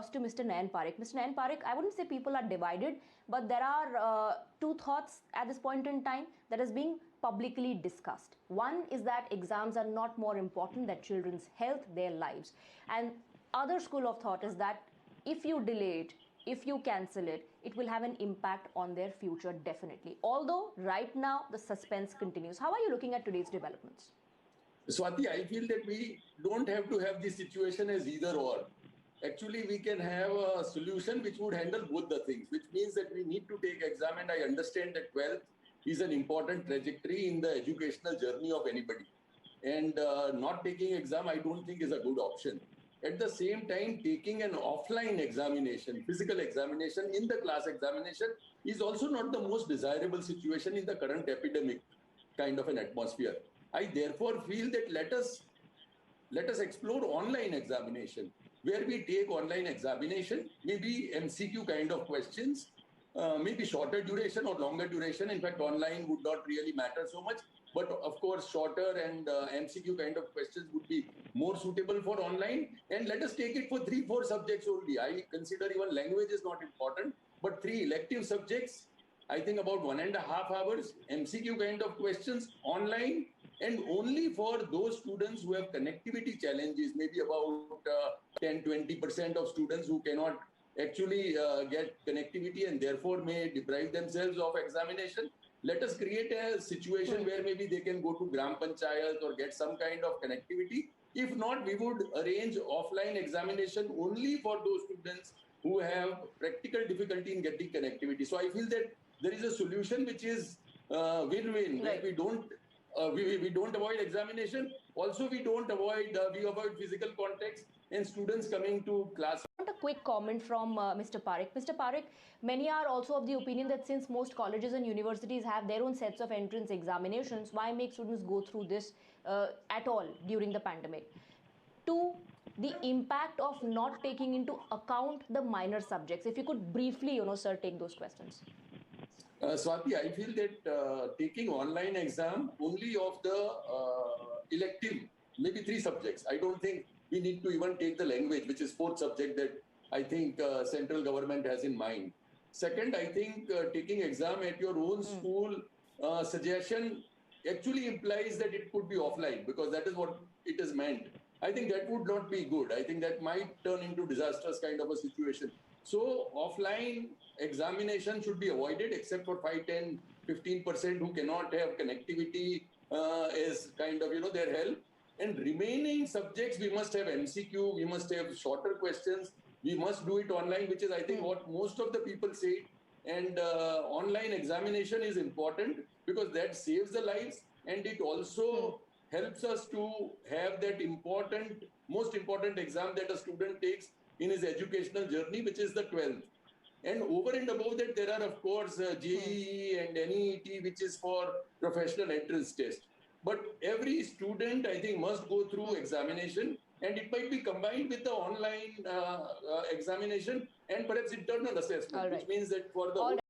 To Mr. Nayan Parekh. Mr. Nayan Parekh, I wouldn't say people are divided, but there are two thoughts at this point in time that is being publicly discussed. One is that exams are not more important than children's health, their lives. And other school of thought is that if you delay it, if you cancel it, it will have an impact on their future definitely. Although right now the suspense continues. How are you looking at today's developments? Swati, I feel that we don't have to have this situation as either or. Actually, we can have a solution which would handle both the things, which means that we need to take exam, and I understand that 12th is an important trajectory in the educational journey of anybody. And not taking exam, I don't think is a good option. At the same time, taking an offline examination, physical examination in the class examination is also not the most desirable situation in the current epidemic kind of an atmosphere. I therefore feel that let us explore online examination, where we take online examination, maybe MCQ kind of questions, maybe shorter duration or longer duration. In fact, online would not really matter so much, but of course, shorter and MCQ kind of questions would be more suitable for online. And let us take it for 3-4 subjects only. I consider even language is not important, but 3 elective subjects, I think about 1.5 hours, MCQ kind of questions online, and only for those students who have connectivity challenges, maybe about 10-20% of students who cannot actually get connectivity and therefore may deprive themselves of examination. Let us create a situation where maybe they can go to Gram Panchayat or get some kind of connectivity. If not, we would arrange offline examination only for those students who have practical difficulty in getting connectivity. So I feel that there is a solution which is win-win, right. That we don't avoid examination. Also, we avoid physical context and students coming to class. I want a quick comment from Mr. Parekh. Mr. Parekh, many are also of the opinion that since most colleges and universities have their own sets of entrance examinations, why make students go through this at all during the pandemic? Two, the impact of not taking into account the minor subjects. If you could briefly, sir, take those questions. Swati, I feel that taking online exam only of the elective, maybe 3 subjects. I don't think we need to even take the language, which is 4th subject that I think central government has in mind. Second, I think taking exam at your own school suggestion actually implies that it could be offline, because that is what it is meant. I think that would not be good. I think that might turn into disastrous kind of a situation. So offline examination should be avoided, except for 5, 10, 15% who cannot have connectivity as kind of, their help. And remaining subjects, we must have MCQ, we must have shorter questions, we must do it online, which is, I think, what most of the people say. And online examination is important because that saves the lives, and it also helps us to have that most important exam that a student takes in his educational journey, which is the 12th. And over and above that, there are, of course, JEE and NEET, which is for professional entrance test. But every student, I think, must go through examination, and it might be combined with the online examination and perhaps internal assessment, which means that for the